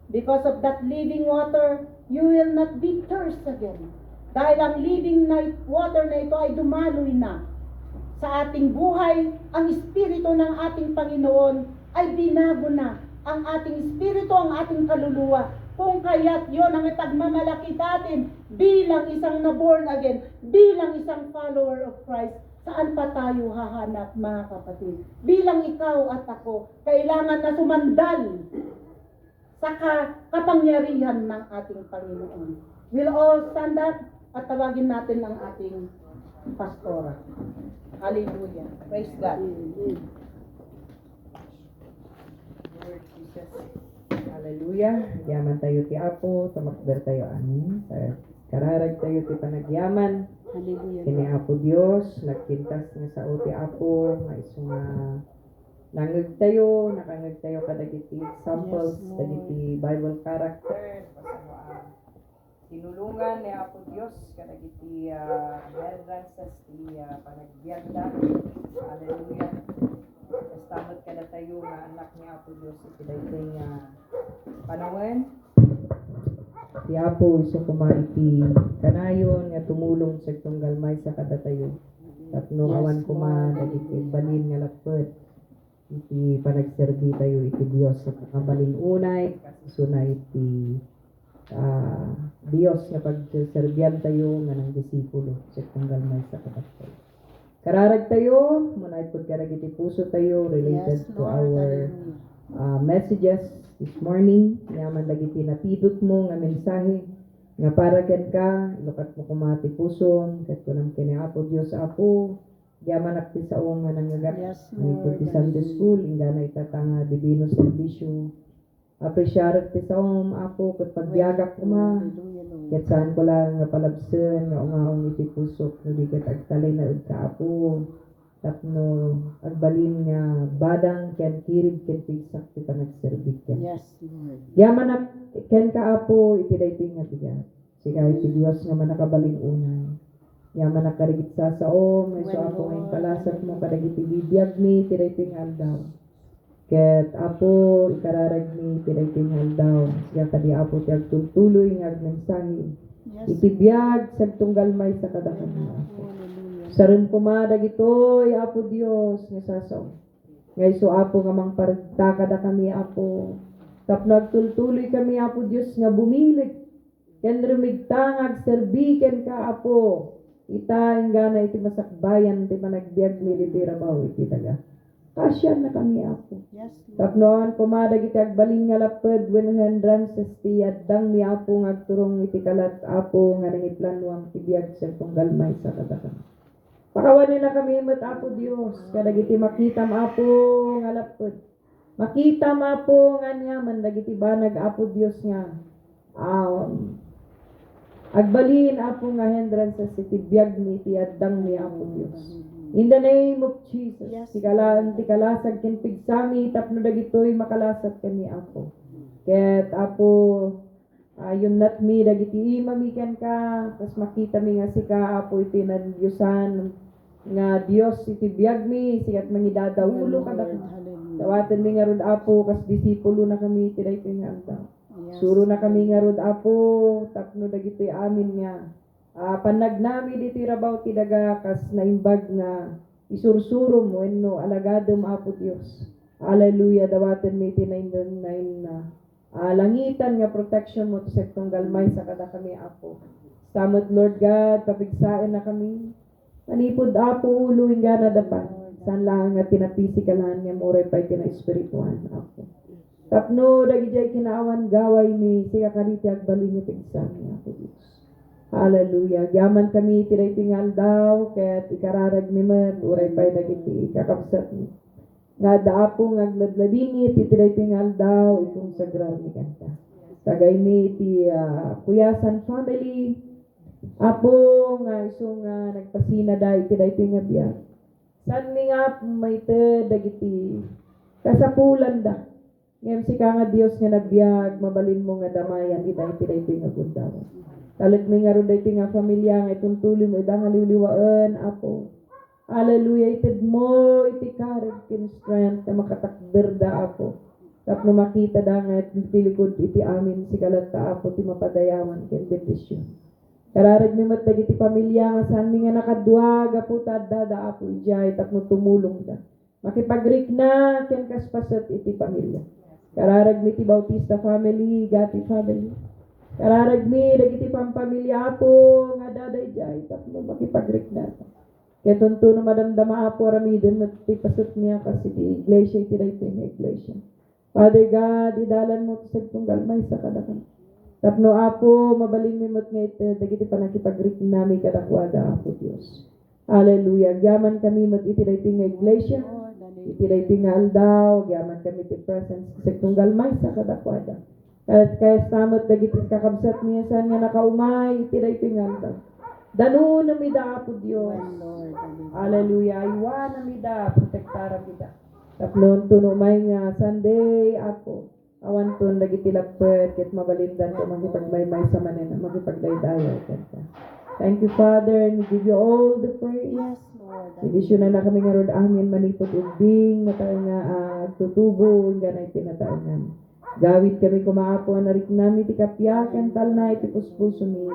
Because of that living water, you will not be thirst again. Dahil ang living water na ito ay dumaloy na sa ating buhay, ang Espiritu ng ating Panginoon ay binago na ang ating Espiritu, ang ating kaluluwa. Kung kaya't yon ang ipagmamalaki natin bilang isang na-born again, bilang isang follower of Christ. Saan pa tayo hahanap, mga kapatid? Bilang ikaw at ako, kailangan na sumandal sa kapangyarihan ng ating Panginoon. We'll all stand up at tawagin natin ang ating pastora. Hallelujah. Praise God.
Lord Jesus. Hallelujah. Yaman tayo ti Apo, tumakder tayo amin. Kararag tayo ti panagyaman.
Hallelujah.
Kini Apo Dios, nagpintas nga sa uti Apo, nga iso nga nangag tayo, nakangag tayo kadagiti examples,
Yes, Lord.
kadagiti Bible character, basta tinulungan ni Apo Dios kadagiti hindrances ti panagbiagda. Hallelujah. Kastamot ka na tayo nga anak ni Apo Dios iti daytoy panahon. Si Apo iso kumaiti kanayon nga tumulong sa tunggal may sa kada tayo. Tapno
Yes,
awan kuma
Lord.
dagiti balin nga lapet iti panagserbi tayo iti Dios sa pagkabalin unay iso na iti Dios nga pagserbian tayo nga ng disipulo sa tunggal may sa kada tayo. Kararag tayo, munay pud karag iti puso tayo related
Yes,
to
Lord.
our
Hallelujah.
messages this morning. Yaman dagiti napidot mo nga mensahe nga para ken ka, ilukat mo kumati puso, ket kunam kini Apo Dios Apo, yaman akti sa nga nangagat.
Yes,
Ni
Lord.
ti Sunday school, ingana itatanga divino servisyo. Appreciate ti sa Apo, ket pagbiagak ko ma.
Hallelujah, Lord.
Ket saan ko lang nga palabsen nga ungaong iti puso no di ket agtalay na ud ka Apo. Tapno agbalin nga badang ken kirib ken pigsak ti panagserbi ken.
Yes, Lord.
Yaman na ken ka Apo iti daytoy nga bigat. Siga iti Dios nga manakabalin unay. Yaman na karigit sa saom, iso
Well,
Apo nga
Lord,
palasat mo kadagiti bibiyag mi iti daytoy nga aldaw. Ket Apo ikararag mi iti daytoy nga aldaw. Siga kadi Apo ti agtultuloy nga agmensahe.
Yes,
Iti biyag sa tunggal may sa kadakan mo Apo.
Hallelujah.
Sarun kumadag ito'y Apo Dios nga sasaw. Nga iso Apo nga mangparita kada kami Apo. Tapno agtultuloy kami Apo Dios nga bumilig. Ken rumigtang agserbiken ka Apo. Ita ingana iti masakbayan ti panagbiag mi iti rabaw iti daga. Kasyan na kami Apo.
Yes, Lord.
Tapnoan kumadag iti agbalin nga laped when hindrances ti addang mi Apo nga agturong iti kalat Apo nga nangiplanuang ti biag sa tunggal may sa kadakan. Pakawanin na kami met Apo Dios kadagiti makitam Apo nga laped. Makitam Apo nga niya mandagiti banag Apo Dios nga agbalin Apo nga hindrances iti biag mi ti addang mi Apo Dios. In the name of Jesus,
Yes.
tikalasag ken pigsami tapno dagitoy makalasag kami Apo. Ket Apo yun not mi dagiti mamiken ka kas makita mi nga sika Apo iti nandiyosan nga Dios iti biag mi sikat mangidadawulo kada
Hallelujah.
dawaten mi nga rod Apo kas disipulo na kami iti daytoy nga aldaw.
Yes.
Suro na kami nga rod Apo tapno dagitoy amin nga panagnami diti rabaw ti daga kas naimbag nga isursuro mo enno alagadem Apo Dios. Hallelujah dawaten mi ti nain na langitan nga protection mo sa tunggal may sa kada kami Apo. Samot Lord God papigsaen na kami. Manipod Apo ulo ingana dapan. San lang nga pinapisikalahan nga moray pa iti na espirituan Apo. Tapno dagiti kinaawan gaway mi siya kaniti agbalin ni pigsami Apo Dios. Hallelujah. Yaman kami iti daytoy nga aldaw ket ikararag mi met uray pay dagiti kakabsat mi. Nga daapo nga agladladini iti daytoy nga aldaw ikong sagrar mi kanta. Tagay mi iti Puyasan family. Apo nga iso nga nagpasina da iti daytoy nga biag. San mi nga may dagiti kasapulan da. Ngem si ka nga Dios nga nagbiag, mabalin mo nga damayan, itay pinay nga bundawan. Talag may nga ron daytoy nga pamilya, nga itong tuloy mo, idang haliwliwaan, Apo. Hallelujah, itid mo, iti courage and strength na makatakder da, Apo. Tapno makita da nga, pilikod iti amin, si kalat ta, Apo, ti mapadayawan, ken betisyon. Kararag mi matag iti pamilya, nga saan mi nga nakadwag, Apo, tadda da, Apo, ijay, tapno tumulong da. Makipagrik na, ken kaspasat iti pamilya. Kararag mi ti Bautista family, Gati family. Kararag mi, dagiti pampamilya, Apo, nga daday jay, tapno makipagrik na. Kaya tunto na madamdama, Apo, aramidin, matipasat niya kasi di iglesia, iti daytoy nga iglesia. Father God, idalan mo sa tunggal may sa kadakan. Tapno, Apo, mabalin mi mo't nga iti, dagiti panakipagrik nami kadakwada, Apo Diyos. Hallelujah. Gyaman kami mo't iti daytoy nga iglesia. Iti daytoy nga aldaw, gyaman kami ti presence sa tunggal may sa kadakwada. Kaya samot dagiti kakabsat niya saan nga nakaumay, iti daytoy nga aldaw. Dano namida, Apo Diyos. Hallelujah. Iwa namida, protektara mida. Taplon tuno may nga Sunday, Apo. Awan ton dagiti lapet, ket mabalindan ko makipagmaymay sa manena, makipagdaydayo. Thank you, Father, and we give you all the praise.
Yes, Lord.
Ibisyon na kami nga rod amin manipod ubing, na tayo nga tutubo, nga na itinataangan. Gawid kami kumaapo, narik namin ti kapyakan, tal na iti puspuso mi.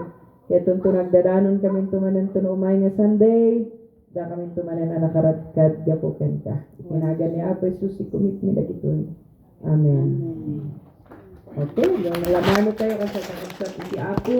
Kaya tunto nagdadanon kami tumanan tuno umay nga Sunday, da kami tumanan na nakaradkad gapuken ka. Inaga ni Apo Jesus, ikumit mi dagitoy. Amen. Okay, yung nalamano tayo kasi sa iti Apo.